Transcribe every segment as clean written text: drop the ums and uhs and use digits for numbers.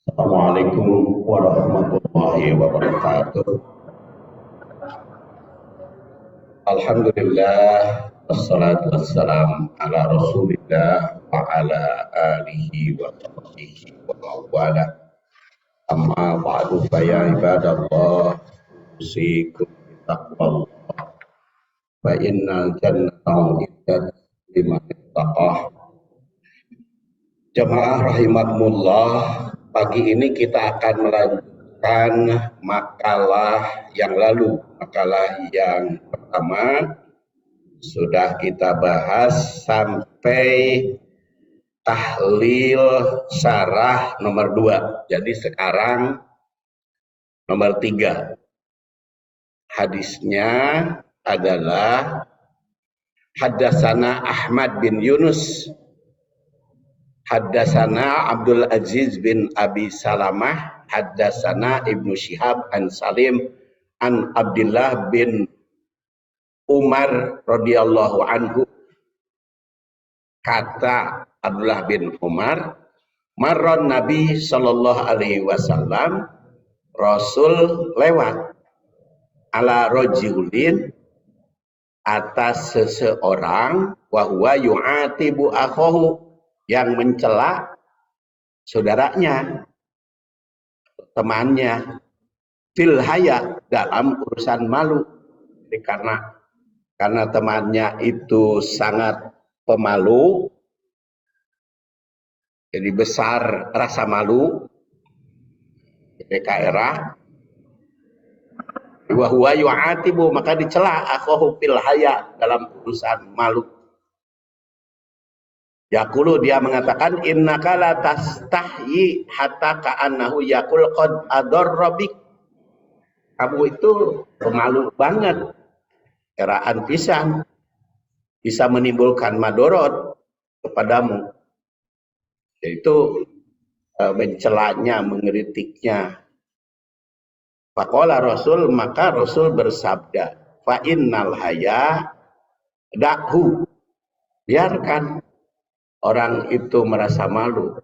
Assalamualaikum warahmatullahi wabarakatuh. Alhamdulillah, wassalatu wassalam ala rasulillah wa ala alihi wa sahbihi wa wala. Amma ba'du fa ya ibadallah, usikum bitaqwallah fa innal jannata uiddat liman ittaqah. Jemaah rahimakumullah, pagi ini kita akan melanjutkan makalah yang lalu. Makalah yang pertama sudah kita bahas sampai tahlil syarah nomor 2. Jadi sekarang nomor 3. Hadisnya adalah Haddatsana Ahmad bin Yunus, Haddatsana Abdul Aziz bin Abi Salamah, Haddatsana Ibnu Syihab an Salim an Abdullah bin Umar radhiyallahu anhu. Kata Abdullah bin Umar, marron Nabi sallallahu alaihi wasallam, Rasul lewat ala rajulin, atas seseorang, wa huwa yu'atibu akhahu, yang mencela saudaranya, temannya, fil haya, dalam urusan malu. Jadi karena temannya itu sangat pemalu, jadi besar rasa malu, PKRA, wa huwa yu'atibu, maka dicela akhahu fil haya, dalam urusan malu. Yaqulu, dia mengatakan, innaka la tastahyi hatta ka'annahu yaqul qad adarra bik. Kamu itu pemalu banget, eraan pisan, bisa menimbulkan madorot kepadamu. Yaitu mencelanya, mengkritiknya. Faqala Rasul, maka Rasul bersabda, fa innal haya da'hu, biarkan orang itu merasa malu.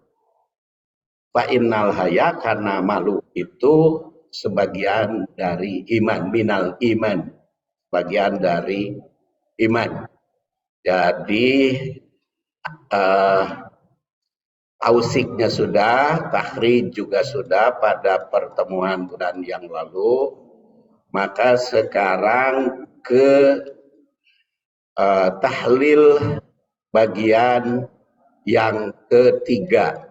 Fa innal haya, karena malu itu sebagian dari iman, minal iman, bagian dari iman. Jadi tausiknya sudah, takhrij juga sudah pada pertemuan bulan yang lalu. Maka sekarang ke tahlil bagian yang ketiga.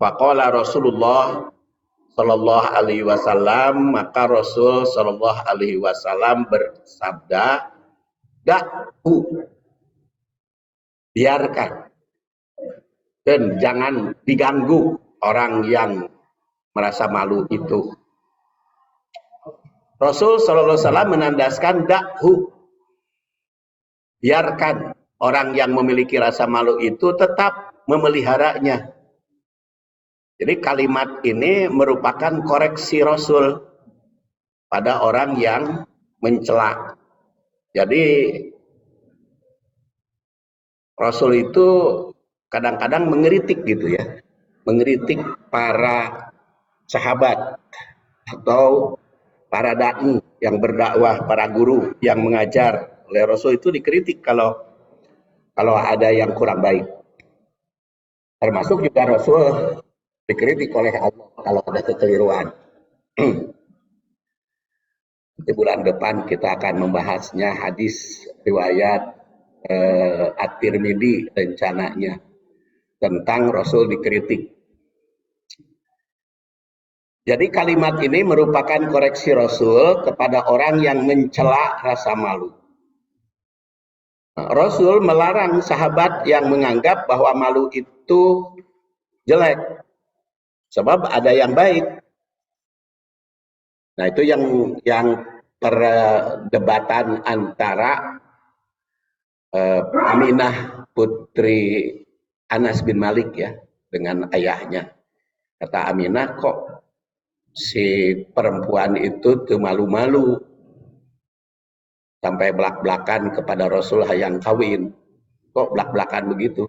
Faqala Rasulullah sallallahu alaihi wasallam, maka Rasul sallallahu alaihi wasallam bersabda, da'hu, biarkan, dan jangan diganggu orang yang merasa malu itu. Rasul sallallahu alaihi wasallam menandaskan da'hu, biarkan orang yang memiliki rasa malu itu tetap memeliharanya. Jadi kalimat ini merupakan koreksi Rasul pada orang yang mencela. Jadi Rasul itu kadang-kadang mengkritik gitu ya, mengkritik para sahabat atau para dai yang berdakwah, para guru yang mengajar. Oleh Rasul itu dikritik kalau ada yang kurang baik. Termasuk juga Rasul dikritik oleh Allah kalau ada kekeliruan. Di bulan depan kita akan membahasnya, hadis riwayat At-Tirmidzi rencananya tentang Rasul dikritik. Jadi kalimat ini merupakan koreksi Rasul kepada orang yang mencela rasa malu. Rasul melarang sahabat yang menganggap bahwa malu itu jelek, sebab ada yang baik. Nah, itu yang perdebatan antara Aminah putri Anas bin Malik ya dengan ayahnya. Kata Aminah, kok si perempuan itu tuh malu-malu sampai belak-belakan kepada Rasul hayang kawin. Kok belak-belakan begitu?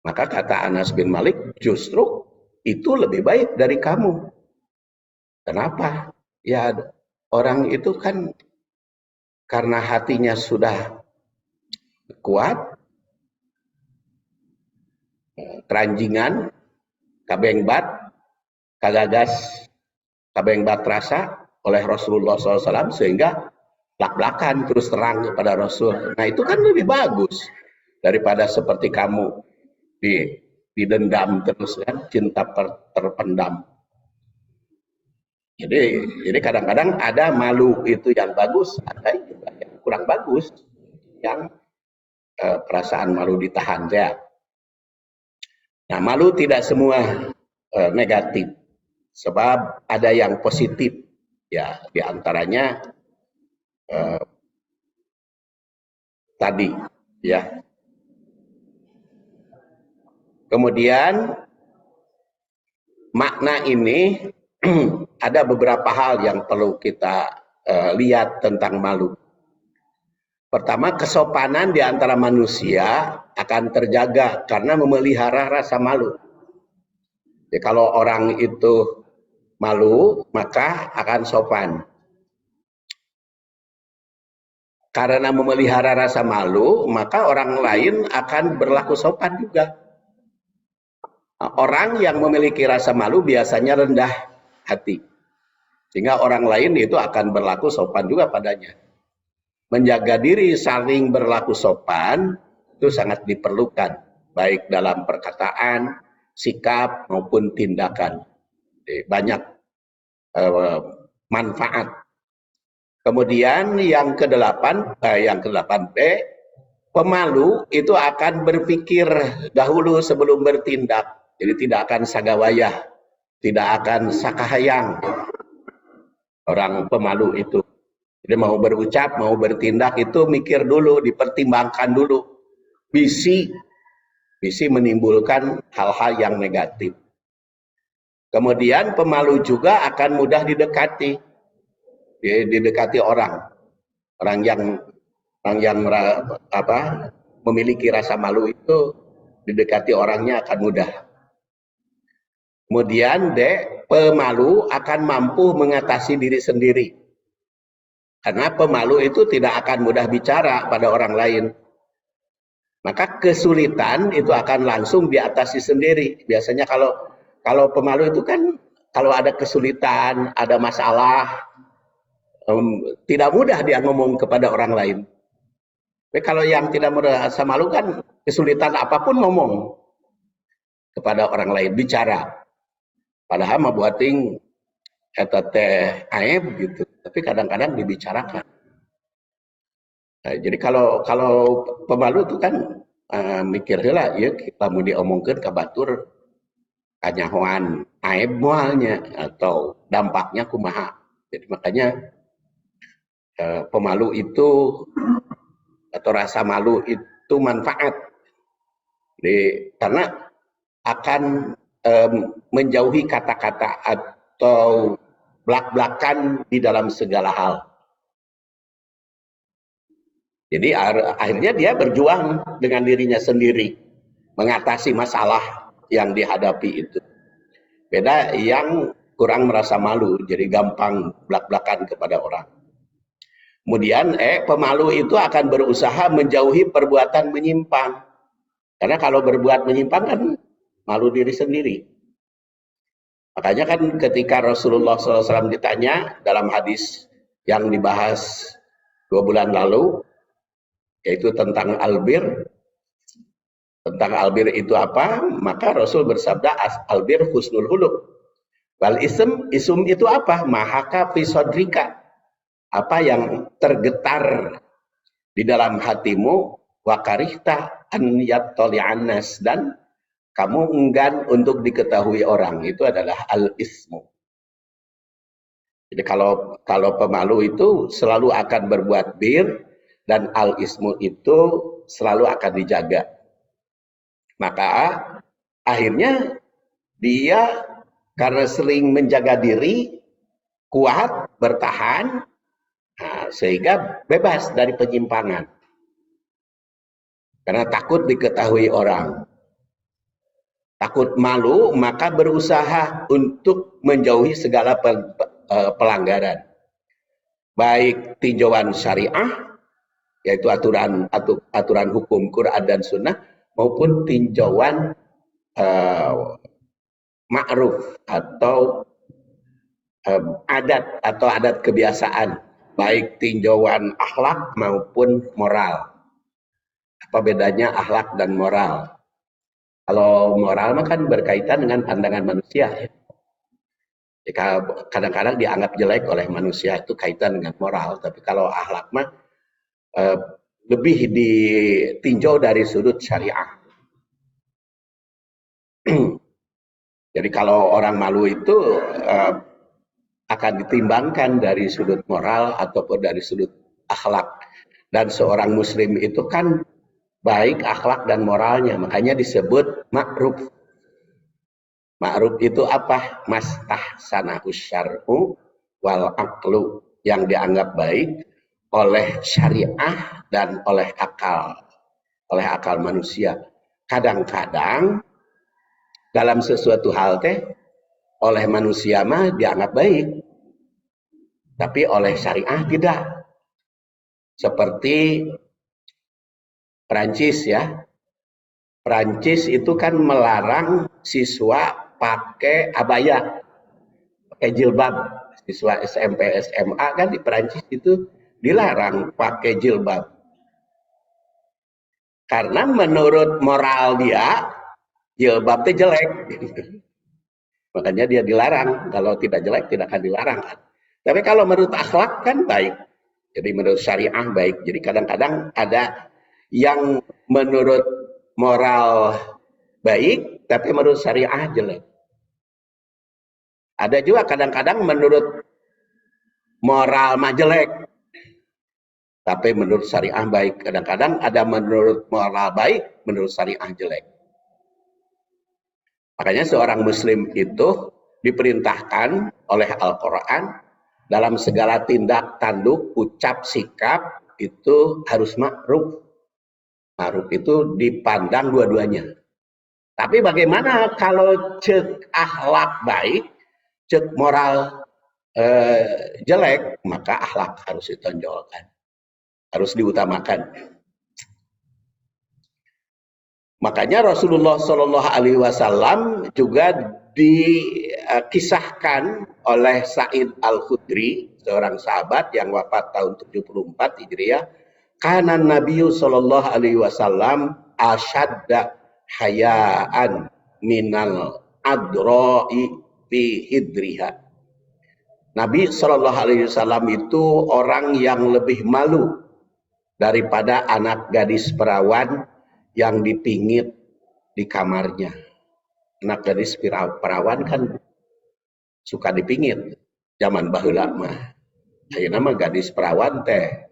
Maka kata Anas bin Malik, justru itu lebih baik dari kamu. Kenapa? Ya, orang itu kan karena hatinya sudah kuat, keranjingan, kabengbat, kagagas, kabengbat rasa oleh Rasulullah SAW, sehingga belak-belakan terus terang kepada Rasul. Nah, itu kan lebih bagus daripada seperti kamu didendam terus kan, cinta terpendam. Jadi kadang-kadang ada malu itu yang bagus, ada juga yang kurang bagus, yang perasaan malu ditahan ya. Nah, malu tidak semua negatif, sebab ada yang positif ya, diantaranya tadi ya. Kemudian makna ini ada beberapa hal yang perlu kita lihat tentang malu. Pertama, kesopanan di antara manusia akan terjaga karena memelihara rasa malu. Jadi kalau orang itu malu, maka akan sopan. Karena memelihara rasa malu, maka orang lain akan berlaku sopan juga. Orang yang memiliki rasa malu biasanya rendah hati, sehingga orang lain itu akan berlaku sopan juga padanya. Menjaga diri saling berlaku sopan itu sangat diperlukan, baik dalam perkataan, sikap maupun tindakan. Banyak manfaat. Kemudian yang ke-8B, pemalu itu akan berpikir dahulu sebelum bertindak. Jadi tidak akan sagawayah, tidak akan sakahayang orang pemalu itu. Jadi mau berucap, mau bertindak itu mikir dulu, dipertimbangkan dulu. Bisi menimbulkan hal-hal yang negatif. Kemudian pemalu juga akan mudah didekati orang yang memiliki rasa malu itu, didekati orangnya akan mudah. Kemudian pemalu akan mampu mengatasi diri sendiri. Karena pemalu itu tidak akan mudah bicara pada orang lain. Maka kesulitan itu akan langsung diatasi sendiri. Biasanya kalau pemalu itu kan kalau ada kesulitan, ada masalah, tidak mudah dia ngomong kepada orang lain. Tapi kalau yang tidak merasa malu kan kesulitan apapun ngomong kepada orang lain, bicara. Padahal mah buating eta teh aib gitu, tapi kadang-kadang dibicarakan. Nah, jadi kalau pemalu itu kan mikir heula ya, kita mau diomongkeun ka batur kanyahoan aib moalnya atau dampaknya kumaha. Jadi makanya pemalu itu atau rasa malu itu manfaat. Jadi, karena akan menjauhi kata-kata atau belak-belakan di dalam segala hal. Jadi akhirnya dia berjuang dengan dirinya sendiri, mengatasi masalah yang dihadapi itu. Beda yang kurang merasa malu, jadi gampang belak-belakan kepada orang. Kemudian pemalu itu akan berusaha menjauhi perbuatan menyimpang. Karena kalau berbuat menyimpang kan malu diri sendiri. Makanya kan ketika Rasulullah SAW ditanya dalam hadis yang dibahas 2 bulan lalu, yaitu tentang albir. Tentang albir itu apa? Maka Rasul bersabda, albir husnul huluk. Wal ism itu apa? Mahaka fi sodrika. Apa yang tergetar di dalam hatimu, wakarihta an yattali'an nas, dan kamu enggan untuk diketahui orang, itu adalah al-ismu. Jadi kalau pemalu itu selalu akan berbuat bir, dan al-ismu itu selalu akan dijaga. Maka akhirnya dia karena sering menjaga diri, kuat, bertahan, sehingga bebas dari penyimpangan. Karena takut diketahui orang. takut malu, maka berusaha untuk menjauhi segala pelanggaran. Baik tinjauan syariah, yaitu aturan hukum Quran dan Sunnah, maupun tinjauan ma'ruf atau adat kebiasaan, baik tinjauan akhlak maupun moral. Apa bedanya akhlak dan moral? Kalau moral mah kan berkaitan dengan pandangan manusia, ya. Jika kadang-kadang dianggap jelek oleh manusia itu kaitan dengan moral, tapi kalau akhlak mah lebih ditinjau dari sudut syariah. Jadi kalau orang malu itu akan ditimbangkan dari sudut moral ataupun dari sudut akhlak. Dan seorang muslim itu kan baik akhlak dan moralnya, makanya disebut ma'ruf. Ma'ruf itu apa? Mastahsanahu syar'u wal aqlu, yang dianggap baik oleh syariah dan oleh akal manusia. Kadang-kadang dalam sesuatu hal teh oleh manusia mah dianggap baik, tapi oleh syariah tidak. Seperti Perancis, ya. Perancis itu kan melarang siswa pakai abaya, pakai jilbab. Siswa SMP, SMA kan di Perancis itu dilarang pakai jilbab. Karena menurut moral dia, jilbab itu jelek. Makanya dia dilarang. Kalau tidak jelek, tidak akan dilarang. Tapi kalau menurut akhlak kan baik. Jadi menurut syariah baik. Jadi kadang-kadang ada yang menurut moral baik, tapi menurut syariah jelek. Ada juga kadang-kadang menurut moral mah jelek, tapi menurut syariah baik. Kadang-kadang ada menurut moral baik, menurut syariah jelek. Makanya seorang muslim itu diperintahkan oleh Al-Quran dalam segala tindak tanduk, ucap, sikap itu harus ma'ruf. Ma'ruf itu dipandang dua-duanya. Tapi bagaimana kalau cek akhlak baik, cek moral jelek, maka akhlak harus ditonjolkan, harus diutamakan. Makanya Rasulullah Shallallahu Alaihi Wasallam juga dikisahkan oleh Sa'id Al-Khudri, seorang sahabat yang wafat tahun 74 Hijriah. Kana Nabi Shallallahu Alaihi Wasallam asyadda hayaan minal adro'i fi hidriha. Nabi Shallallahu Alaihi Wasallam itu orang yang lebih malu daripada anak gadis perawan yang dipingit di kamarnya. Anak gadis perawan kan suka dipingit zaman baheula mah. Ayeuna mah gadis perawan teh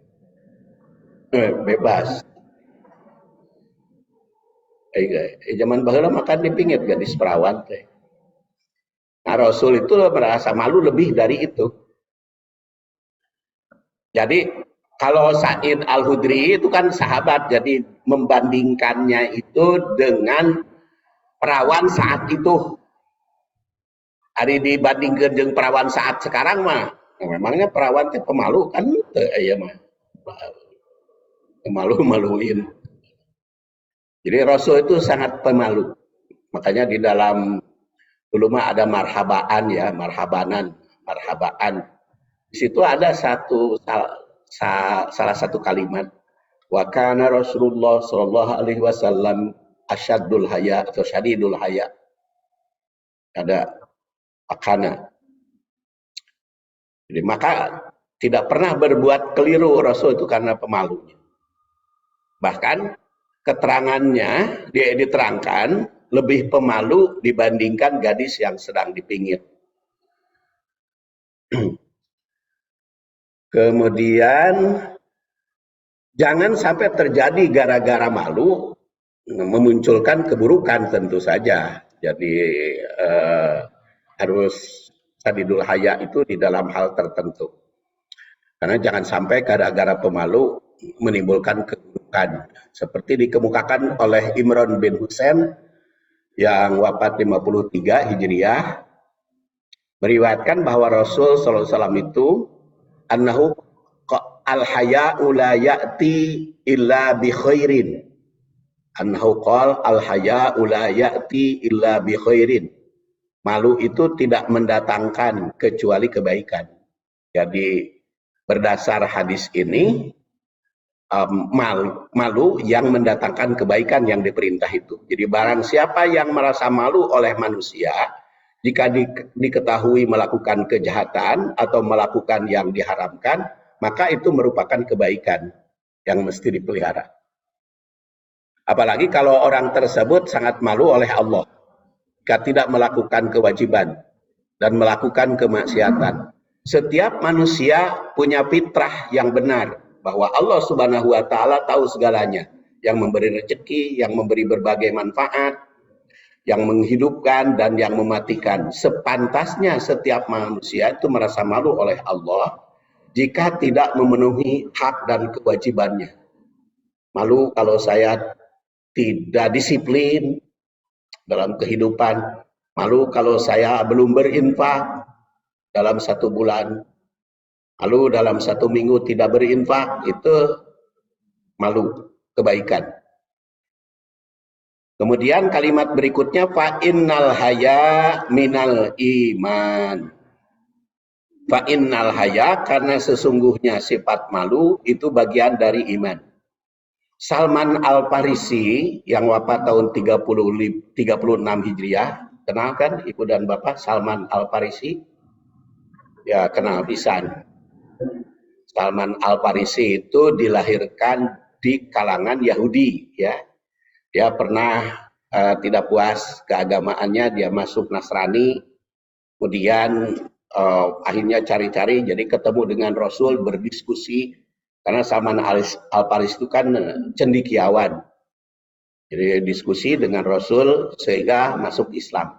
bebas. Zaman baheula mah kan dipingit gadis perawan teh. Nah, Rasul itu merasa malu lebih dari itu. Jadi kalau Sa'id Al-Khudri itu kan sahabat, jadi membandingkannya itu dengan perawan saat itu. Hari dibandingkan dengan perawan saat sekarang mah, memangnya perawan itu pemalu kan? Iya mah, malu-maluin. Jadi Rasul itu sangat pemalu. Makanya di dalam dulu mah ada marhabaan ya, marhabaan. Di situ ada salah satu kalimat, wa kana Rasulullah sallallahu alaihi wasallam asyaddul haya atau syadidul haya. Ada akana. Jadi maka tidak pernah berbuat keliru Rasul itu karena pemalunya. Bahkan keterangannya dia diterangkan lebih pemalu dibandingkan gadis yang sedang dipingit. Kemudian jangan sampai terjadi gara-gara malu memunculkan keburukan tentu saja. Jadi harus sadidul haya itu di dalam hal tertentu. Karena jangan sampai gara-gara pemalu menimbulkan keburukan. Seperti dikemukakan oleh Imran bin Husain yang wafat 53 Hijriah meriwayatkan bahwa Rasul sallallahu alaihi wasallam itu annahu al-haya'u la ya'ti illa bi khairin. Annahu qala al-haya'u la ya'ti illa bi khairin. Malu itu tidak mendatangkan kecuali kebaikan. Jadi berdasar hadis ini malu yang mendatangkan kebaikan yang diperintah itu. Jadi barang siapa yang merasa malu oleh manusia jika diketahui melakukan kejahatan atau melakukan yang diharamkan, maka itu merupakan kebaikan yang mesti dipelihara. Apalagi kalau orang tersebut sangat malu oleh Allah jika tidak melakukan kewajiban dan melakukan kemaksiatan. Setiap manusia punya fitrah yang benar bahwa Allah Subhanahu wa taala tahu segalanya, yang memberi rezeki, yang memberi berbagai manfaat, yang menghidupkan dan yang mematikan. Sepantasnya setiap manusia itu merasa malu oleh Allah jika tidak memenuhi hak dan kewajibannya. Malu kalau saya tidak disiplin dalam kehidupan, malu kalau saya belum berinfak dalam 1 bulan, lalu dalam 1 minggu tidak berinfak, itu malu kebaikan. Kemudian kalimat berikutnya fa innal haya minal iman. Fa innal haya, karena sesungguhnya sifat malu itu bagian dari iman. Salman Al-Farisi yang wafat tahun 36 Hijriah, kenal kan Ibu dan Bapak Salman Al-Farisi? Ya, kenal pisan. Salman Al-Farisi itu dilahirkan di kalangan Yahudi, ya. Dia pernah tidak puas keagamaannya, dia masuk Nasrani, kemudian akhirnya cari-cari, jadi ketemu dengan Rasul, berdiskusi, karena Salman Al-Farisi itu kan cendekiawan. Jadi diskusi dengan Rasul sehingga masuk Islam.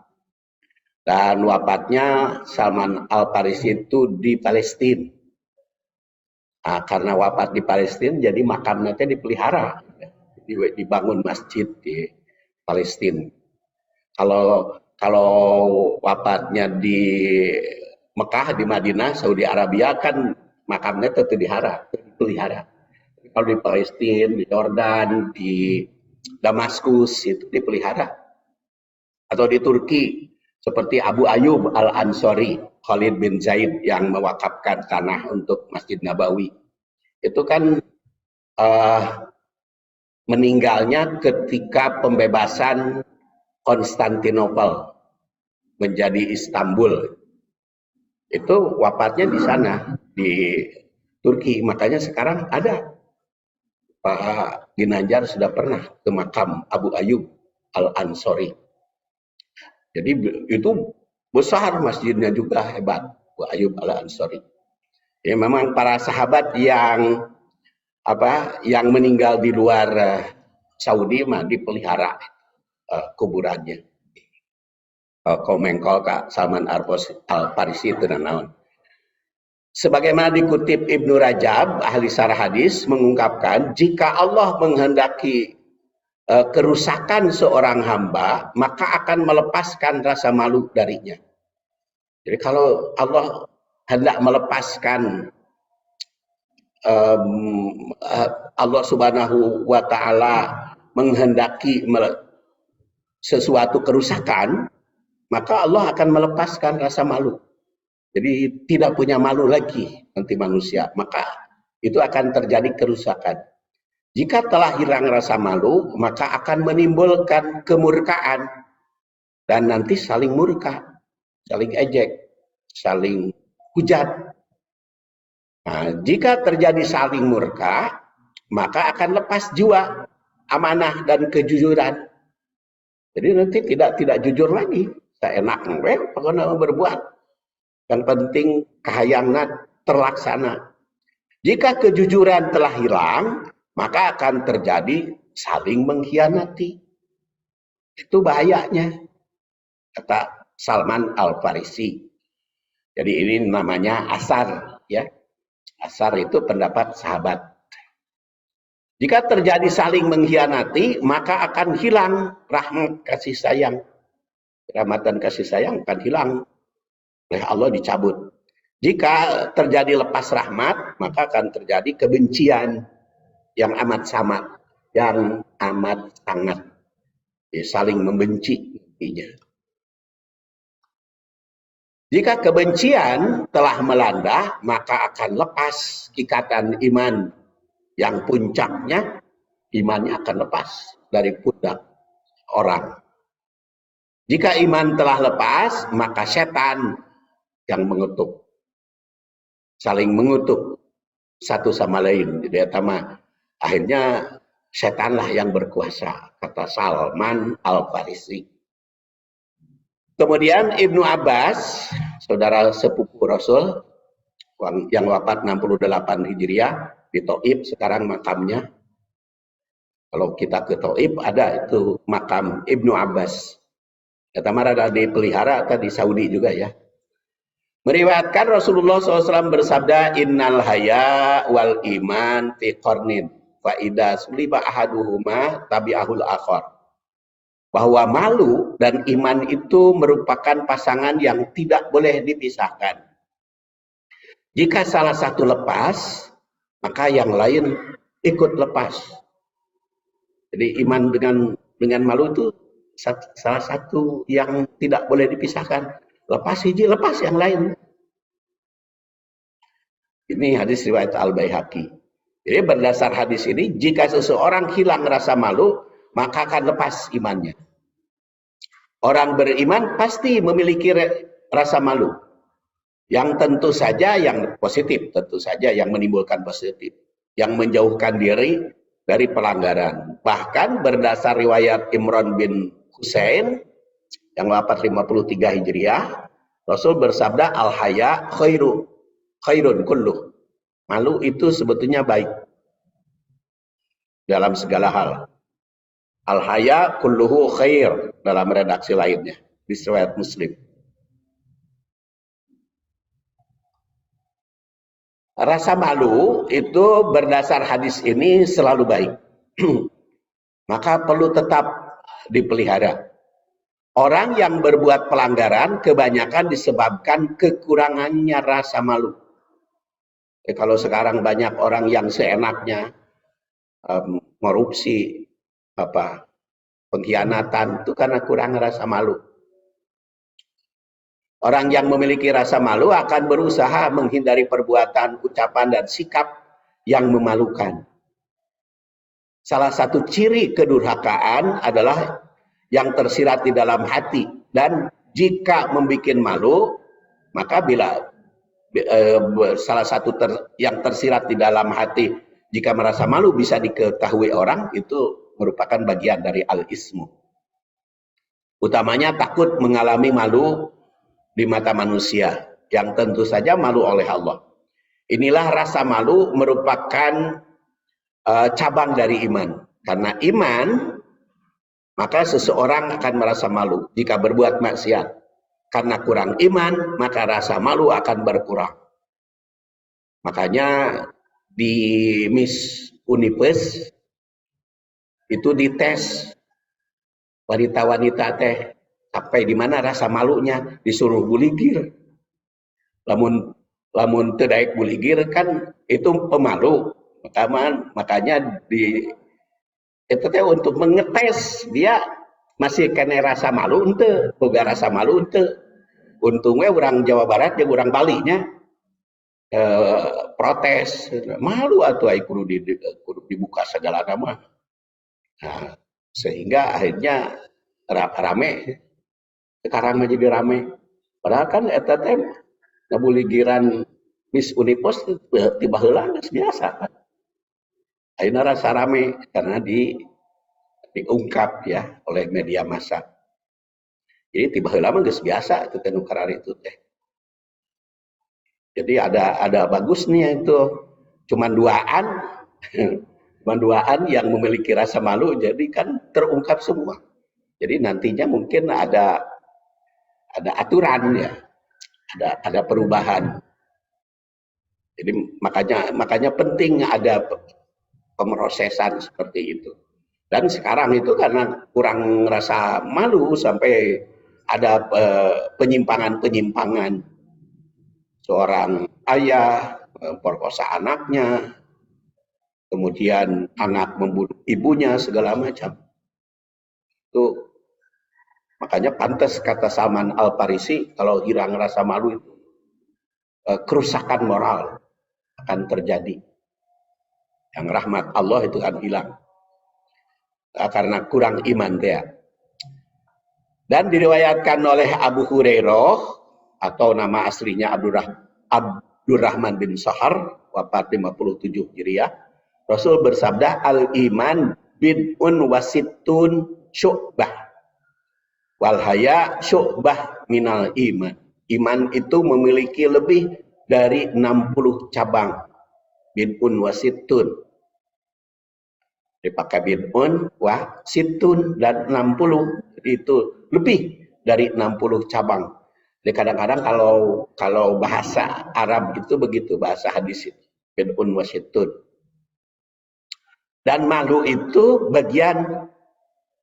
Dan wafatnya Salman Al-Farisi itu di Palestina. Nah, karena wafat di Palestina, jadi makamnya dipelihara, dibangun masjid di Palestina. Kalau wafatnya di Mekah, di Madinah, Saudi Arabia kan makamnya tetap dipelihara. Kalau di Palestina, di Jordan, di Damaskus itu dipelihara. Atau di Turki, seperti Abu Ayyub Al-Ansari, Khalid bin Zaid yang mewakafkan tanah untuk Masjid Nabawi. Itu kan meninggalnya ketika pembebasan Konstantinopel menjadi Istanbul. Itu wafatnya di sana, di Turki. Makanya sekarang ada Pak Ginanjar sudah pernah ke makam Abu Ayyub Al-Ansari. Jadi itu besar masjidnya juga, hebat, Abu Ayyub Al-Ansari. Ya, memang para sahabat yang meninggal di luar Saudi mah dipelihara kuburannya. Komengkol Kak Salman Al-Farisi itu naon. Sebagaimana dikutip Ibnu Rajab, ahli syarah hadis, mengungkapkan jika Allah menghendaki kerusakan seorang hamba, maka akan melepaskan rasa malu darinya. Jadi kalau Allah hendak melepaskan Allah Subhanahu wa taala menghendaki sesuatu kerusakan, maka Allah akan melepaskan rasa malu. Jadi tidak punya malu lagi nanti manusia, maka itu akan terjadi kerusakan. Jika telah hilang rasa malu, maka akan menimbulkan kemurkaan dan nanti saling murka, saling ejek, saling hujat. Nah, jika terjadi saling murka, maka akan lepas jiwa, amanah dan kejujuran. Jadi nanti tidak jujur lagi. Seenak pokoknya berbuat. Yang penting kahayangna terlaksana. Jika kejujuran telah hilang, maka akan terjadi saling mengkhianati. Itu bahayanya, kata Salman Al-Farisi. Jadi ini namanya asar, ya. Asar itu pendapat sahabat. Jika terjadi saling mengkhianati, maka akan hilang rahmat kasih sayang. Rahmat dan kasih sayang akan hilang oleh Allah, dicabut. Jika terjadi lepas rahmat, maka akan terjadi kebencian yang amat sangat, yang amat sangat, saling membenci intinya. Jika kebencian telah melanda, maka akan lepas ikatan iman yang puncaknya imannya akan lepas dari pundak orang. Jika iman telah lepas, maka setan yang mengutuk, saling mengutuk satu sama lain. Jadi akhirnya setanlah yang berkuasa, kata Salman Al-Farisi. Kemudian Ibnu Abbas, saudara sepupu Rasul yang wafat 68 Hijriah di Taif, sekarang makamnya. Kalau kita ke Taif ada itu makam Ibnu Abbas. Kata ada dipelihara atau di Saudi juga ya. Meriwayatkan Rasulullah SAW bersabda, Innal haya wal iman fi qarnin fa idza suliba ahaduhuma tabi'ahul akhar. Bahwa malu dan iman itu merupakan pasangan yang tidak boleh dipisahkan. Jika salah satu lepas, maka yang lain ikut lepas. Jadi iman dengan malu itu salah satu yang tidak boleh dipisahkan. Lepas hiji, lepas yang lain. Ini hadis riwayat Al-Baihaqi. Jadi berdasar hadis ini, jika seseorang hilang rasa malu, maka akan lepas imannya. Orang beriman pasti memiliki rasa malu. Yang tentu saja yang positif, tentu saja yang menimbulkan positif. Yang menjauhkan diri dari pelanggaran. Bahkan berdasar riwayat Imran bin Husain yang wafat 53 Hijriah, Rasul bersabda, al-haya khairun kulluh. Malu itu sebetulnya baik dalam segala hal. Al-haya kulluhu khair dalam redaksi lainnya di riwayat Muslim. Rasa malu itu berdasar hadis ini selalu baik. Maka perlu tetap dipelihara. Orang yang berbuat pelanggaran kebanyakan disebabkan kekurangannya rasa malu. Kalau sekarang banyak orang yang seenaknya korupsi, pengkhianatan, itu karena kurang rasa malu. Orang yang memiliki rasa malu akan berusaha menghindari perbuatan, ucapan, dan sikap yang memalukan. Salah satu ciri kedurhakaan adalah yang tersirat di dalam hati. Dan jika membuat malu, maka bila salah satu yang tersirat di dalam hati, jika merasa malu bisa diketahui orang, itu merupakan bagian dari al-ismu. Utamanya takut mengalami malu di mata manusia, yang tentu saja malu oleh Allah. Inilah rasa malu merupakan cabang dari iman. Karena iman, maka seseorang akan merasa malu jika berbuat maksiat. Karena kurang iman, maka rasa malu akan berkurang. Makanya di Miss Universe itu dites wanita-wanita teh sampai di mana rasa malunya, disuruh buligir. Lamun tedaik buligir kan itu pemalu. Makanya itu teh untuk mengetes dia masih kena rasa malu ente, boga rasa malu ente. Untungnya orang Jawa Barat jeung orang Bali nya protes, malu atuh ai kudu dibuka segala nama. Nah, sehingga akhirnya rame. Sekarang jadi rame. Padahal kan eta teh ngabuligiran Miss Unipos tiba heula geus biasa kan. Ayeuna rasa rame karena diungkap ya oleh media massa. Jadi tiba heula mah geus biasa itu teh nu karari itu teh. Jadi ada bagusnya itu. Cuman duaan yang memiliki rasa malu, jadi kan terungkap semua. Jadi nantinya mungkin ada aturan ya, ada perubahan. Jadi makanya penting ada pemrosesan seperti itu. Dan sekarang itu karena kurang rasa malu sampai ada penyimpangan-penyimpangan, seorang ayah perkosa anaknya, kemudian anak membunuh ibunya, segala macam. Itu makanya pantas kata Salman Al-Farisi, kalau hilang rasa malu itu kerusakan moral akan terjadi. Yang rahmat Allah itu akan hilang karena kurang iman dia. Dan diriwayatkan oleh Abu Hurairah, atau nama aslinya Abdurrahman bin Sahar, wafat 57 Hijriah. Rasul bersabda, al-iman bid'un wasittun syu'bah wal haya syu'bah minal iman. Iman itu memiliki lebih dari 60 cabang. Bid'un wasittun, dipakai bid'un wasittun, dan 60, itu lebih dari 60 cabang. Jadi kadang-kadang kalau bahasa Arab itu begitu, bahasa hadis itu bid'un wasittun. Dan malu itu bagian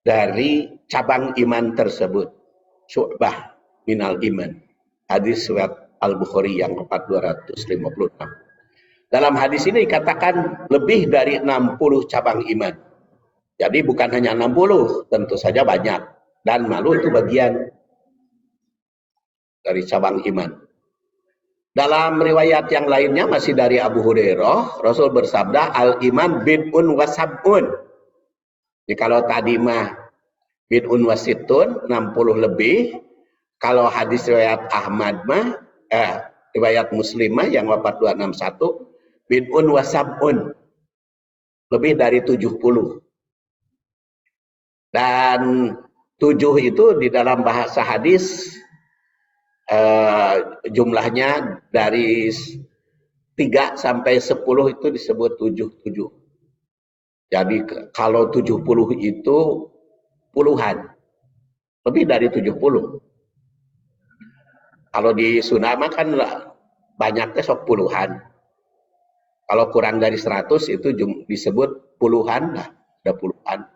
dari cabang iman tersebut. Syu'bah minal iman. Hadis riwayat Al-Bukhari yang 4256. Dalam hadis ini dikatakan lebih dari 60 cabang iman. Jadi bukan hanya 60, tentu saja banyak. Dan malu itu bagian dari cabang iman. Dalam riwayat yang lainnya masih dari Abu Hurairah, Rasul bersabda, al-iman bid'un wasab'un. Jadi kalau tadi mah bid'un wasittun, 60 lebih. Kalau hadis riwayat Ahmad mah, riwayat Muslim mah yang wafat 261, bid'un wasab'un, lebih dari 70. Dan 7 itu di dalam bahasa hadis jumlahnya dari 3 sampai 10 itu disebut 7. Jadi kalau 70 itu puluhan, lebih dari 70. Kalau di Sunda kan banyaknya sok puluhan. Kalau kurang dari 100 itu disebut puluhan, lah, ada puluhan.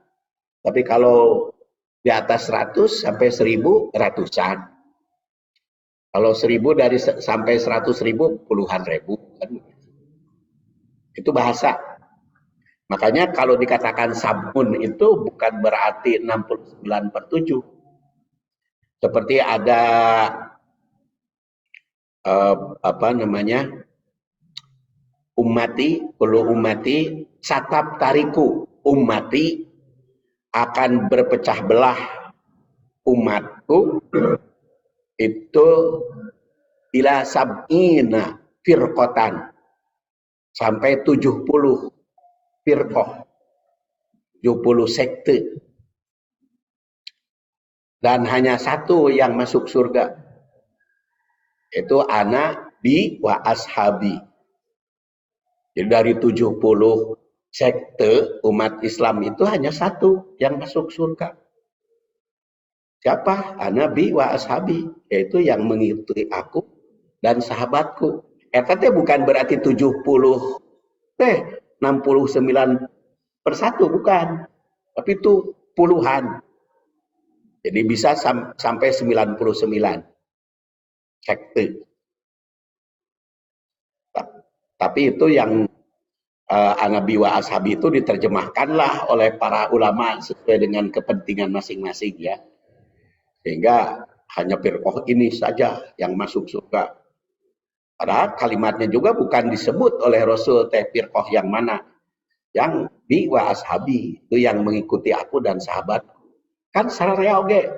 Tapi kalau di atas 100 sampai 1000, ratusan. Kalau 1000 dari sampai 100.000, puluhan ribu. Kan? Itu bahasa. Makanya kalau dikatakan sabun itu bukan berarti 69/7. Seperti ada ummati satab tariku, ummati akan berpecah belah umatku itu ila sab'ina firqatan, sampai 70 firqah, 70 sekte, dan hanya satu yang masuk surga, itu ana bi wa ashabi. Jadi dari 70 sekte umat Islam itu hanya satu yang masuk surga. Siapa? Ana bi wa ashabi, yaitu yang mengikuti aku dan sahabatku. Eta teh bukan berarti 70 69/1, bukan. Tapi itu puluhan. Jadi bisa sampai 99 sekte. Tapi itu yang anabi wa ashabi itu diterjemahkanlah oleh para ulama sesuai dengan kepentingan masing-masing, ya. Sehingga hanya firqah ini saja yang masuk surga. Padahal kalimatnya juga bukan disebut oleh Rasul teh firqah yang mana. Yang bi wa ashabi, itu yang mengikuti aku dan sahabat. Kan sararea oge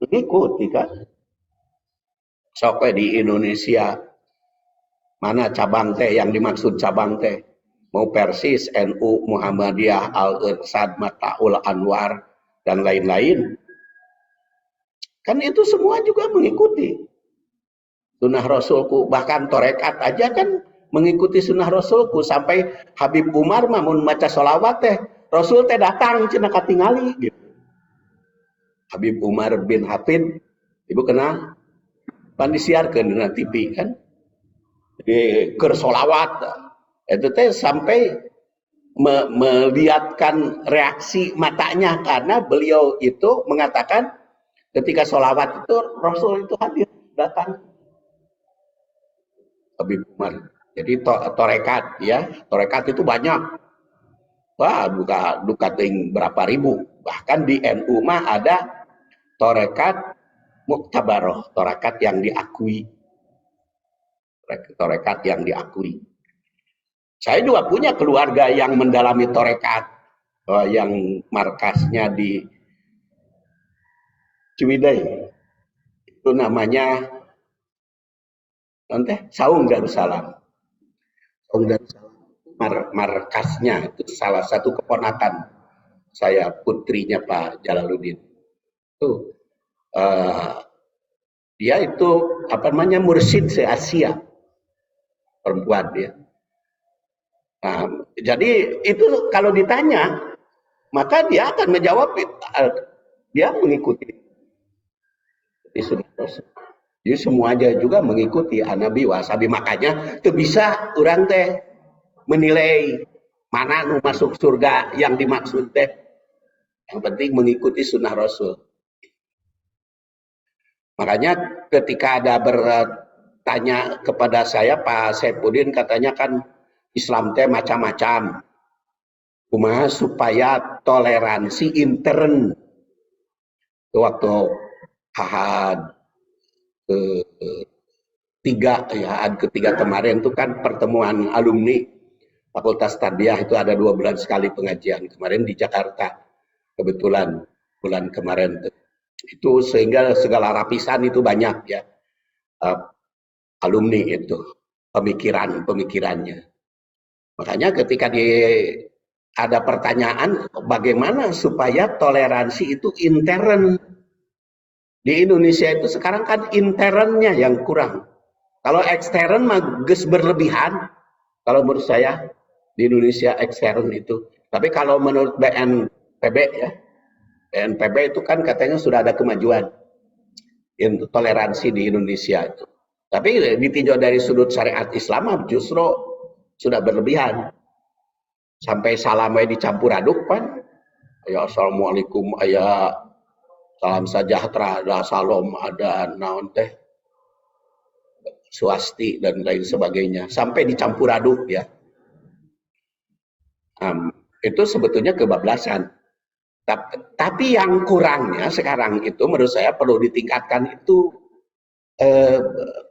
mengikuti kan. Sok di Indonesia mana cabang teh yang dimaksud cabang teh? Mau Persis, NU, Muhammadiyah, Al-Irsad, Mataul Anwar, dan lain-lain. Kan itu semua juga mengikuti sunnah Rasulku. Bahkan Torekat aja kan mengikuti sunnah Rasulku. Sampai Habib Umar mamun maca sholawat teh, Rasul teh datang cina katingali gitu. Habib Umar bin Hafid, ibu kenal? Pan disiarkeun di TV kan. Jadi keur sholawat. Itu teh sampai melihatkan reaksi matanya karena beliau itu mengatakan ketika sholawat itu Rasul itu hadir datang Habib Umar. Jadi torekat ya, torekat itu banyak. Wah, duka ting berapa ribu. Bahkan di NU mah ada torekat muktabaroh, torekat yang diakui. Torekat yang diakui. Saya juga punya keluarga yang mendalami torekat, yang markasnya di Ciwidey. Itu namanya Saung Darussalam. Saung Darussalam. Markasnya itu salah satu keponakan saya, putrinya Pak Jalaluddin. Itu dia itu apa namanya mursyid se-Asia, perempuan dia. Nah, jadi itu kalau ditanya maka dia akan menjawab dia mengikuti sunnah Rasul. Jadi semuanya juga mengikuti Nabi wasabi, makanya itu bisa orang teh menilai mana nu masuk surga yang dimaksud teh. Yang penting mengikuti sunnah Rasul. Makanya ketika ada bertanya kepada saya Pak Saipudin, katanya kan Islam teh macam-macam. Kumaha supaya toleransi intern. Waktu Ahad ketiga kemarin itu kan pertemuan alumni Fakultas Tarbiyah, itu ada 2 bulan sekali pengajian kemarin di Jakarta, kebetulan bulan kemarin itu, sehingga segala lapisan itu banyak ya alumni itu pemikirannya. Makanya ketika ada pertanyaan bagaimana supaya toleransi itu intern. Di Indonesia itu sekarang kan internnya yang kurang. Kalau ekstern mah geus berlebihan. Kalau menurut saya di Indonesia ekstern itu. Tapi kalau menurut BNPB ya, BNPB itu kan katanya sudah ada kemajuan toleransi di Indonesia itu. Tapi ditinjau dari sudut syariat Islam justru sudah berlebihan. Sampai salamnya dicampur aduk kan. Ya assalamualaikum, ya salam sejahtera, ada salam, ada naon teh swasti dan lain sebagainya, sampai dicampur aduk ya. Itu sebetulnya kebablasan. Tapi yang kurangnya sekarang itu menurut saya perlu ditingkatkan itu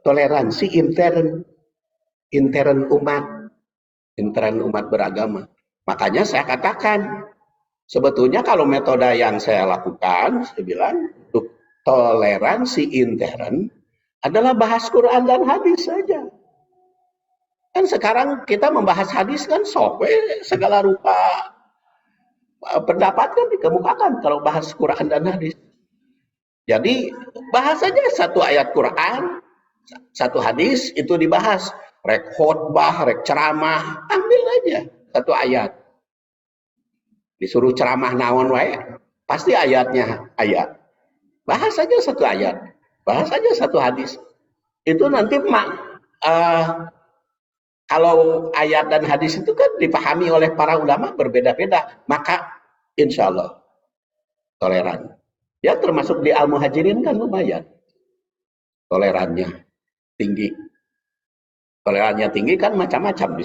toleransi intern umat beragama. Makanya saya katakan sebetulnya kalau metode yang saya lakukan, saya bilang untuk toleransi intern adalah bahas Quran dan hadis saja. Kan sekarang kita membahas hadis kan segala rupa pendapat kan dikemukakan kalau bahas Quran dan hadis. Jadi bahas saja satu ayat Quran, satu hadis itu dibahas. Rek khotbah, rek ceramah, ambil aja satu ayat. Disuruh ceramah naon wae, pasti ayatnya ayat. Bahas saja satu ayat, bahas saja satu hadis. Itu nanti kalau ayat dan hadis itu kan dipahami oleh para ulama berbeda-beda, maka insya Allah toleran. Ya termasuk di Al-Muhajirin kan lumayan tolerannya tinggi. Tolerannya tinggi kan macam-macam di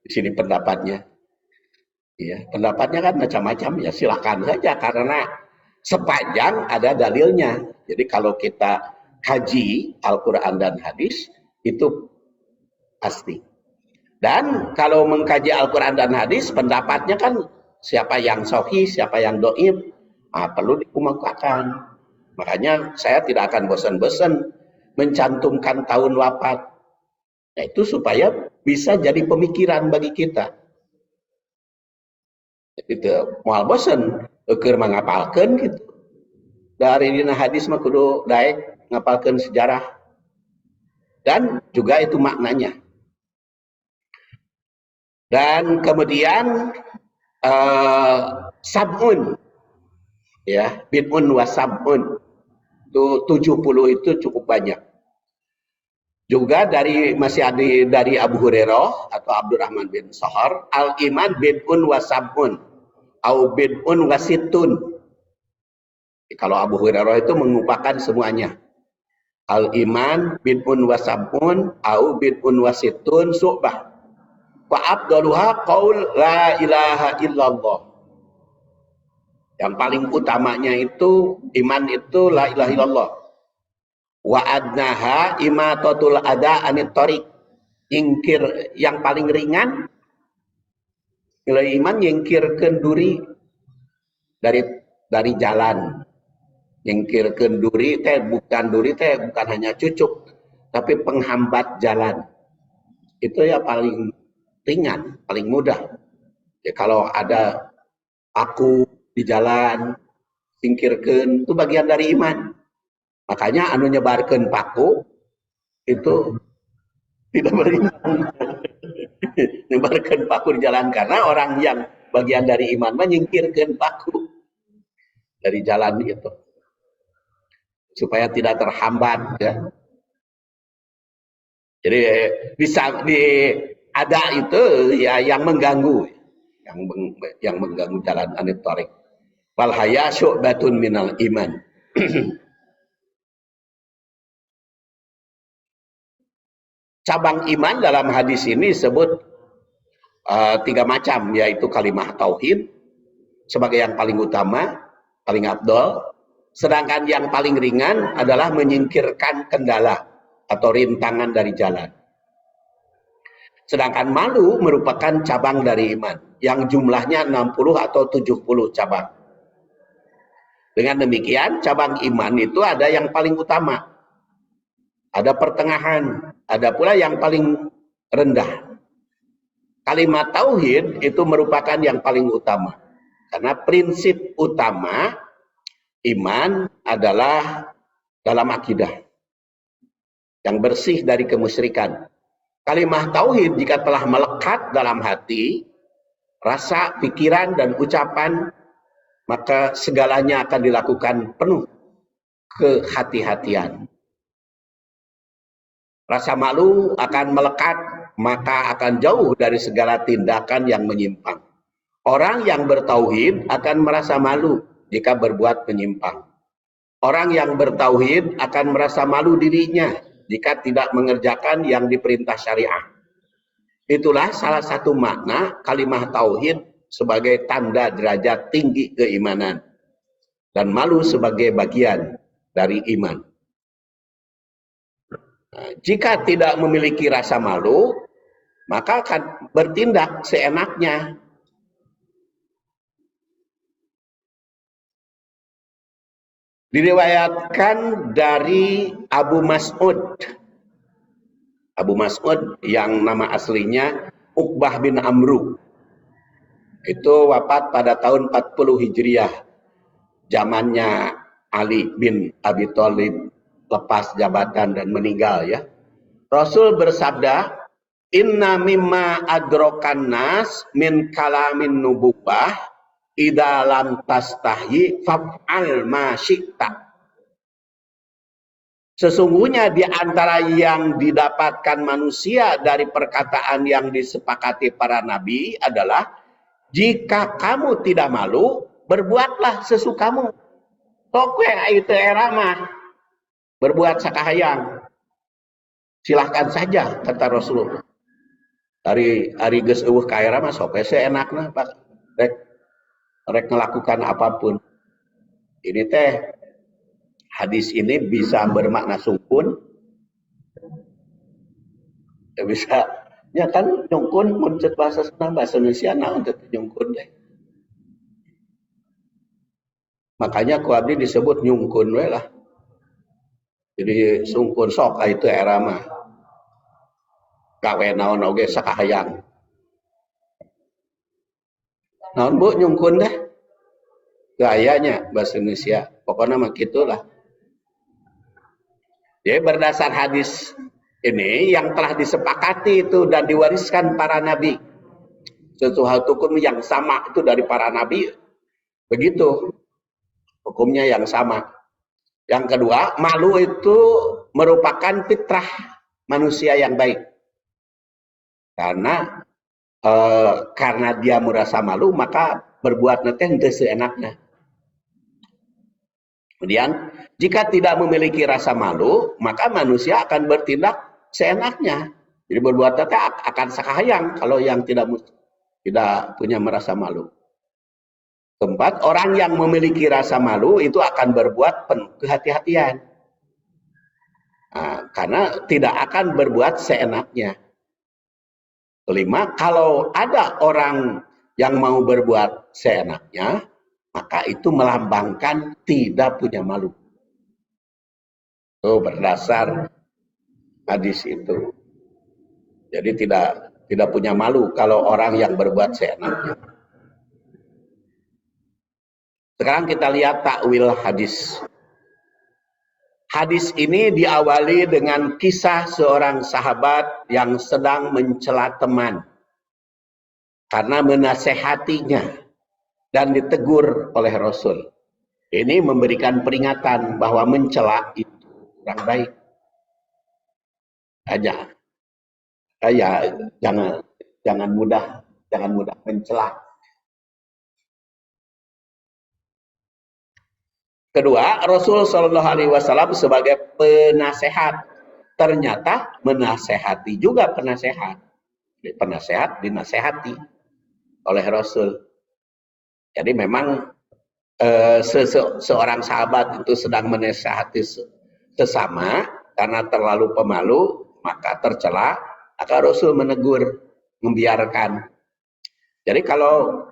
sini pendapatnya. Ya, pendapatnya kan macam-macam, ya silakan saja karena sepanjang ada dalilnya. Jadi kalau kita haji Al-Quran dan hadis itu pasti. Dan kalau mengkaji Al-Quran dan hadis, pendapatnya kan siapa yang sahih, siapa yang doib, perlu dikemukakan. Makanya saya tidak akan bosan-bosan mencantumkan tahun wafat. Nah, itu supaya bisa jadi pemikiran bagi kita. Itu moal bosan, keur mangapalkeun gitu. Dari dina hadis mah kudu daek ngapalkeun sejarah. Dan juga itu maknanya. Dan kemudian sab'un ya, bid'un wa sab'un itu 70 itu cukup banyak. Juga masih ada dari Abu Hurairah atau Abdurrahman bin Sahar, al-iman bid'un wa sab'un au bid'un wa situn. Kalau Abu Hurairah itu mengumpulkan semuanya. Al-iman bid'un wa sab'un au bid'un wa situn su'bah. Wa afdaluha qaul la ilaha illallah. Yang paling utamanya itu iman itu la ilaha illallah. Wa adnaha imatatul ada anit thariq. Nyingkir yang paling ringan nilai iman nyingkirkeun duri dari jalan. Nyingkirkeun duri teh bukan hanya cucuk tapi penghambat jalan. Itu ya paling ringan, paling mudah. Ya, kalau ada aku di jalan singkirkeun itu bagian dari iman. Makanya anu nyebarkeun paku itu tidak beriman. Nyebarkeun paku di jalan karena orang yang bagian dari iman menyingkirkeun paku dari jalan itu supaya tidak terhambat ya. Jadi bisa ada itu ya yang mengganggu yang mengganggu jalan anit thariq. Wal haya syu'batun minal iman. Cabang iman dalam hadis ini disebut 3 macam, yaitu kalimah tauhid sebagai yang paling utama, paling afdal. Sedangkan yang paling ringan adalah menyingkirkan kendala atau rintangan dari jalan. Sedangkan malu merupakan cabang dari iman yang jumlahnya 60 atau 70 cabang. Dengan demikian, cabang iman itu ada yang paling utama, ada pertengahan, ada pula yang paling rendah. Kalimat tauhid itu merupakan yang paling utama. Karena prinsip utama iman adalah dalam akidah yang bersih dari kemusyrikan. Kalimat tauhid jika telah melekat dalam hati, rasa, pikiran, dan ucapan, maka segalanya akan dilakukan penuh kehati-hatian. Rasa malu akan melekat, maka akan jauh dari segala tindakan yang menyimpang. Orang yang bertauhid akan merasa malu jika berbuat menyimpang. Orang yang bertauhid akan merasa malu dirinya jika tidak mengerjakan yang diperintah syariah. Itulah salah satu makna kalimat tauhid sebagai tanda derajat tinggi keimanan. Dan malu sebagai bagian dari iman. Jika tidak memiliki rasa malu, maka akan bertindak seenaknya. Diriwayatkan dari Abu Mas'ud. Abu Mas'ud yang nama aslinya Uqbah bin Amru. Itu wafat pada tahun 40 Hijriah. Zamannya Ali bin Abi Thalib lepas jabatan dan meninggal ya. Rasul bersabda, "Inna mimma adrokan nas min kalamin nubuwah idza lam tastahyi faf'al ma syi'ta." Sesungguhnya di antara yang didapatkan manusia dari perkataan yang disepakati para nabi adalah, jika kamu tidak malu, berbuatlah sesukamu. Tokwe itu eramah. Berbuat sakahayang. Silahkan saja, kata Rasulullah. Dari hari geus eueuh ka era mah sok seenakna Pak. Rek melakukan apapun. Ini teh hadis ini bisa bermakna sungkun. Ya bisa. Ya kan nyungkun muncul bahasa Sunda, bahasa Indonesia nah untuk nyungkun deh. Makanya ku abdi disebut nyungkun we lah. Jadi sungkun sok itu era mah. Gawe naon oge sakahayang. Naon Bu nyungkun deh. Gayanya bahasa Indonesia. Pokoknya mah gitulah. Jadi berdasar hadis ini yang telah disepakati itu dan diwariskan para nabi. Sesuatu hukum yang sama itu dari para nabi. Begitu. Hukumnya yang sama. Yang kedua, malu itu merupakan fitrah manusia yang baik. Karena dia merasa malu, maka berbuat nanti seenaknya. Kemudian, jika tidak memiliki rasa malu, maka manusia akan bertindak seenaknya. Jadi berbuat nanti akan sakayang kalau yang tidak punya merasa malu. Keempat, orang yang memiliki rasa malu itu akan berbuat penuh kehati-hatian. Karena tidak akan berbuat seenaknya. Kelima, kalau ada orang yang mau berbuat seenaknya, maka itu melambangkan tidak punya malu. Itu berdasar hadis itu. Jadi tidak punya malu kalau orang yang berbuat seenaknya. Sekarang kita lihat takwil hadis. Hadis ini diawali dengan kisah seorang sahabat yang sedang mencela teman karena menasehatinya dan ditegur oleh Rasul. Ini memberikan peringatan bahwa mencela itu kurang baik. Jangan mudah mencela. Kedua, Rasul Shallallahu Alaihi Wasallam sebagai penasehat, ternyata menasehati juga penasehat. Penasehat dinasehati oleh Rasul. Jadi memang seorang sahabat itu sedang menasehati sesama karena terlalu pemalu, maka tercela, maka Rasul menegur, membiarkan. Jadi kalau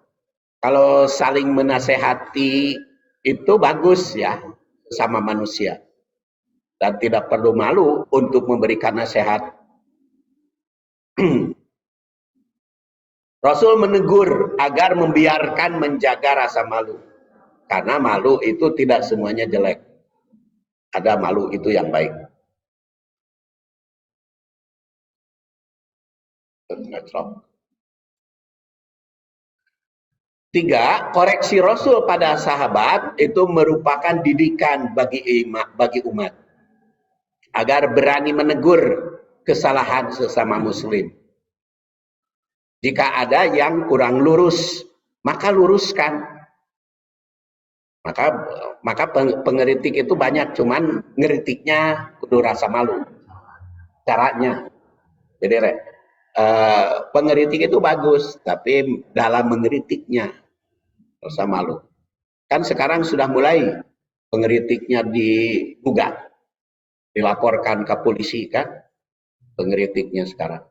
saling menasehati itu bagus ya sama manusia, dan tidak perlu malu untuk memberikan nasihat. Rasul menegur agar membiarkan menjaga rasa malu, karena malu itu tidak semuanya jelek, ada malu itu yang baik. Tiga, koreksi Rasul pada sahabat itu merupakan didikan bagi umat agar berani menegur kesalahan sesama muslim. Jika ada yang kurang lurus, maka luruskan. Maka pengeritik itu banyak, cuman ngeritiknya kudu rasa malu. Caranya. Jadi pengeritik itu bagus, tapi dalam mengeritiknya rasa malu. Kan sekarang sudah mulai pengeritiknya digugat, dilaporkan ke polisi kan, pengeritiknya sekarang.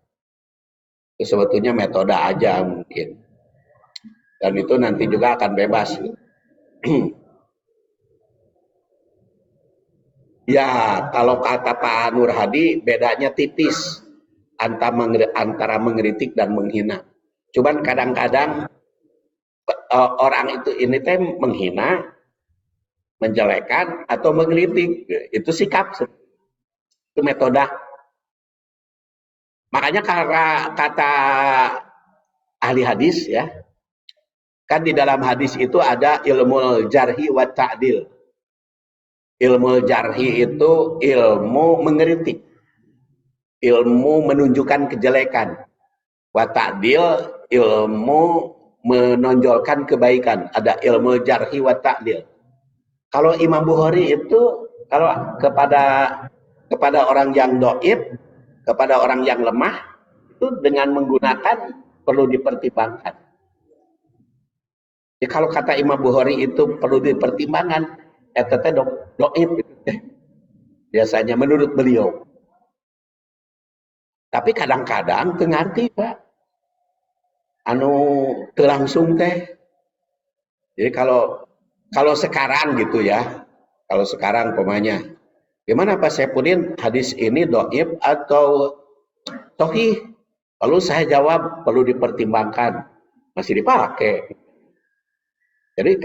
Itu sebetulnya metode aja mungkin. Dan itu nanti juga akan bebas. Ya, kalau kata Pak Nur Hadi, bedanya tipis antara mengeritik dan menghina. Cuman kadang-kadang orang ini teh menghina, menjelekan atau mengkritik, itu sikap, itu metode. Makanya karena kata ahli hadis ya, kan di dalam hadis itu ada ilmu jarhi wa ta'dil. Ilmu jarhi itu ilmu mengkritik, ilmu menunjukkan kejelekan. Wa ta'dil ilmu menonjolkan kebaikan. Ada ilmu jarhi wa ta'dil. Kalau Imam Bukhari itu kalau kepada orang yang dhaif, kepada orang yang lemah, itu dengan menggunakan perlu dipertimbangkan. Jadi kalau kata Imam Bukhari itu perlu dipertimbangkan, teteh dhaif biasanya menurut beliau. Tapi kadang-kadang teu ngarti Pak. Anu teu langsung teh. Jadi kalau sekarang gitu ya, kalau sekarang pemanya, gimana Pak Saipudin, hadis ini dhaif atau sahih? Lalu saya jawab perlu dipertimbangkan, masih dipakai. Jadi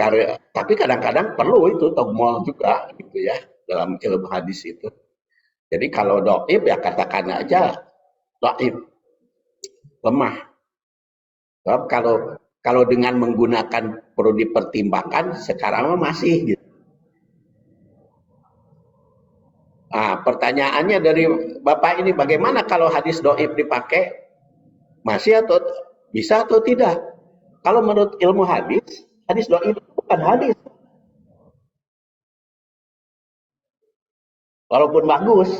tapi kadang-kadang perlu itu togmol juga gitu ya dalam ilmu hadis itu. Jadi kalau dhaif ya katakan aja dhaif, lemah. Sebab kalau dengan menggunakan perlu dipertimbangkan, sekarang masih gitu. Nah, pertanyaannya dari Bapak ini, bagaimana kalau hadis doib dipakai? Masih atau bisa atau tidak? Kalau menurut ilmu hadis, hadis doib itu bukan hadis. Walaupun bagus.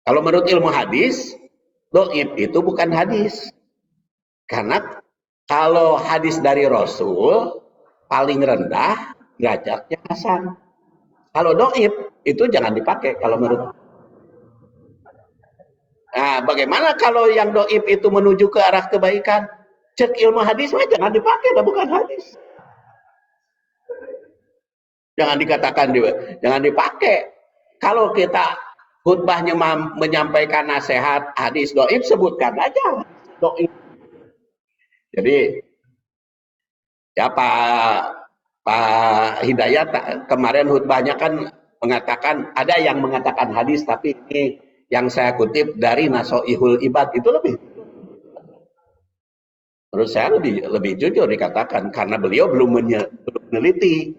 Kalau menurut ilmu hadis, doib itu bukan hadis. Karena kalau hadis dari Rasul, paling rendah derajatnya hasan. Kalau doib, itu jangan dipakai kalau menurut. Nah, bagaimana kalau yang doib itu menuju ke arah kebaikan? Cek ilmu hadis, jangan dipakai, lah bukan hadis. Jangan dikatakan, jangan dipakai. Kalau kita khutbahnya menyampaikan nasihat hadis doib, sebutkan aja doib. Jadi ya Pak Hidayat kemarin khutbahnya kan mengatakan, ada yang mengatakan hadis, tapi ini yang saya kutip dari Nasoihul Ibad itu lebih, menurut saya lebih jujur dikatakan, karena beliau belum meneliti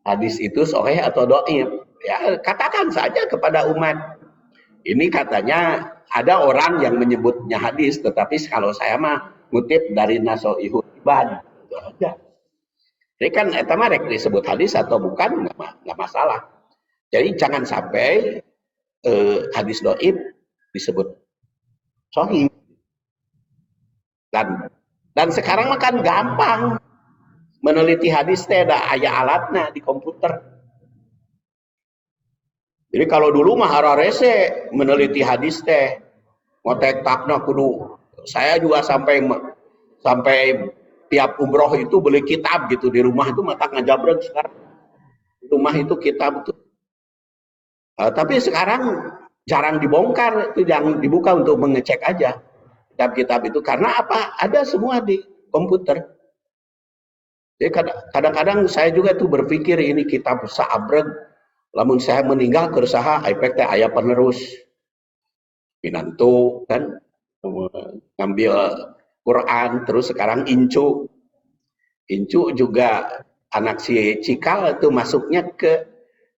hadis itu sahih atau dhaif. Ya, katakan saja kepada umat, ini katanya ada orang yang menyebutnya hadis, tetapi kalau saya mah ngutip dari Nasoihul Ibad, itu aja. Jadi kan eta mah rek disebut hadis atau bukan nggak masalah. Jadi jangan sampai hadis doib disebut sahih. Dan sekarang mah kan gampang meneliti hadis teh, ada aya alatnya di komputer. Jadi kalau dulu mah hararese meneliti hadis teh, ngotek takna kudu, saya juga sampai tiap umroh itu beli kitab gitu di rumah, itu mata ngajabreng sekarang. Di rumah itu kitab tuh. Tapi sekarang jarang dibongkar, itu yang dibuka untuk mengecek aja kitab-kitab itu, karena apa? Ada semua di komputer. Jadi kadang-kadang saya juga tuh berpikir, ini kitab saabreg, lamun saya meninggal kersaha iPad teh aya penerus pinantu kan, ngambil Quran, terus sekarang Incu juga anak si Cikal itu masuknya ke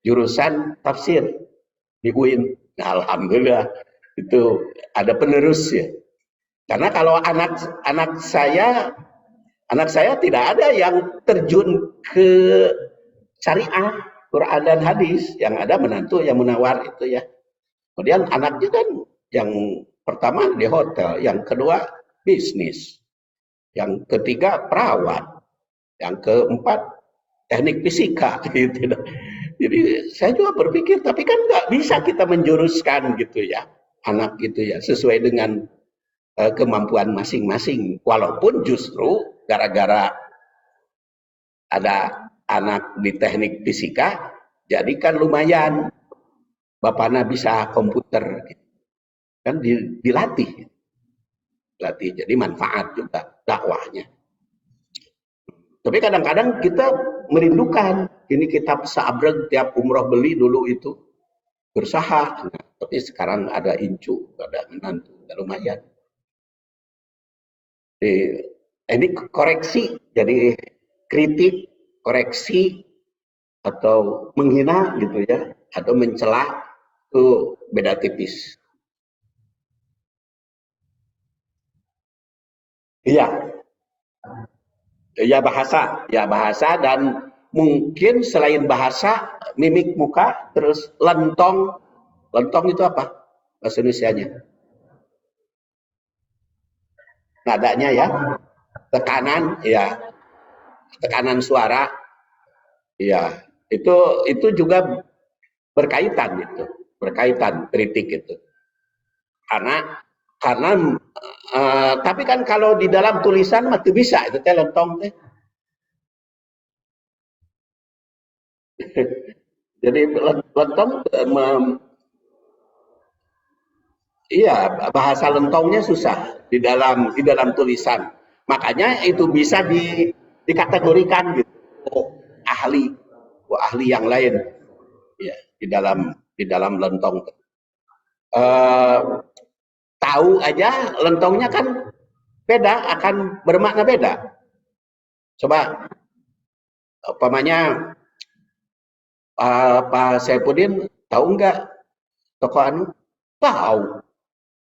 jurusan tafsir di UIN. Nah, alhamdulillah itu ada penerus ya. Karena kalau anak saya tidak ada yang terjun ke syariah, Quran dan hadis, yang ada menantu yang menawar itu ya. Kemudian anaknya kan yang pertama di hotel, yang kedua bisnis, yang ketiga perawat, yang keempat teknik fisika gitu. Jadi saya juga berpikir, tapi kan nggak bisa kita menjuruskan gitu ya anak gitu ya, sesuai dengan kemampuan masing-masing. Walaupun justru gara-gara ada anak di teknik fisika, jadi kan lumayan bapaknya bisa komputer, kan dilatih, jadi manfaat juga dakwahnya. Tapi kadang-kadang kita merindukan, ini kitab saabreg tiap umroh beli dulu itu berusaha. Nah, tapi sekarang ada Incu, ada menantu, lumayan. Ini koreksi, jadi kritik, koreksi, atau menghina gitu ya, atau mencela, itu beda tipis. Iya, ya bahasa dan mungkin selain bahasa, mimik muka, terus lentong. Lentong itu apa bahasa Indonesianya? Nadanya ya, tekanan ya, tekanan suara ya, itu juga berkaitan itu, berkaitan kritik itu. Karena tapi kan kalau di dalam tulisan mah bisa itu teh lentong teh. Jadi lentong iya, bahasa lentongnya susah di dalam tulisan. Makanya itu bisa dikategorikan gitu. Oh, ahli, ahli yang lain. Ya, di dalam lentong. Eh, tahu aja lentongnya kan beda, akan bermakna beda. Coba umpamanya Pak Saipudin tahu nggak Tokoh anu tahu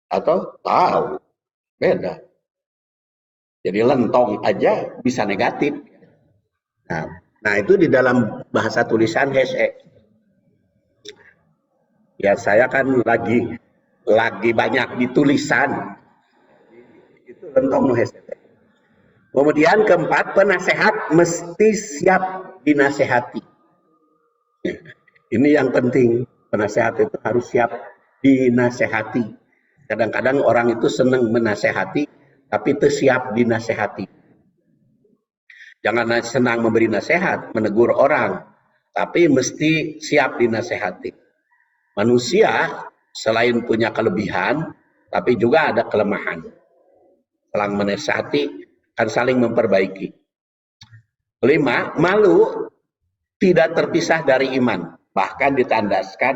atau tahu, beda. Jadi lentong aja bisa negatif. Nah itu di dalam bahasa tulisan hese. Ya saya kan lagi banyak di tulisan. Itu lentong hese. Kemudian keempat, penasehat mesti siap dinasehati. Ini yang penting, penasehat itu harus siap dinasehati. Kadang-kadang orang itu senang menasehati, tapi itu siap dinasehati. Jangan senang memberi nasihat, menegur orang, tapi mesti siap dinasehati. Manusia selain punya kelebihan, tapi juga ada kelemahan. Selang menasehati kan saling memperbaiki. Kelima, malu tidak terpisah dari iman. Bahkan ditandaskan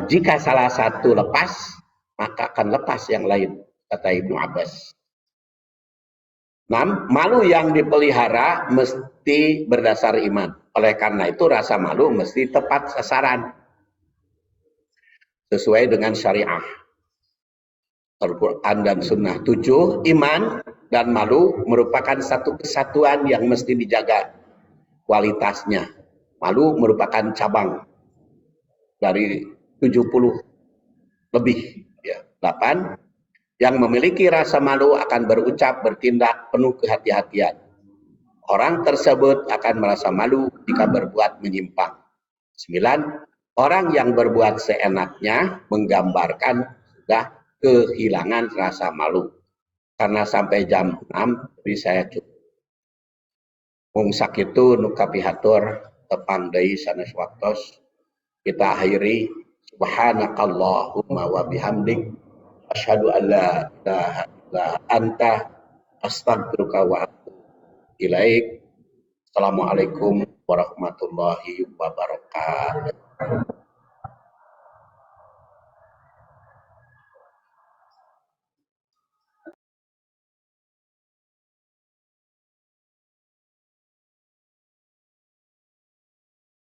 jika salah satu lepas, maka akan lepas yang lain, kata Ibnu Abbas. 6. Malu yang dipelihara mesti berdasar iman. Oleh karena itu rasa malu mesti tepat sasaran. Sesuai dengan syariah. Al-Quran dan Sunnah. 7. Iman dan malu merupakan satu kesatuan yang mesti dijaga kualitasnya. Malu merupakan cabang dari 70 lebih. Ya. 8. Yang memiliki rasa malu akan berucap, bertindak penuh kehati-hatian. Orang tersebut akan merasa malu jika berbuat menyimpang. 9. Orang yang berbuat seenaknya menggambarkan sudah kehilangan rasa malu. Karena sampai jam 6, jadi saya cukup. Mungsak itu nukapihatur tepang deui sanes waktos. Kita akhiri. Subhanakallahumma wa bihamdik. Asyhadu an la ilaha illa anta astaghfiruka wa atubu ilaik. Assalamualaikum warahmatullahi wabarakatuh.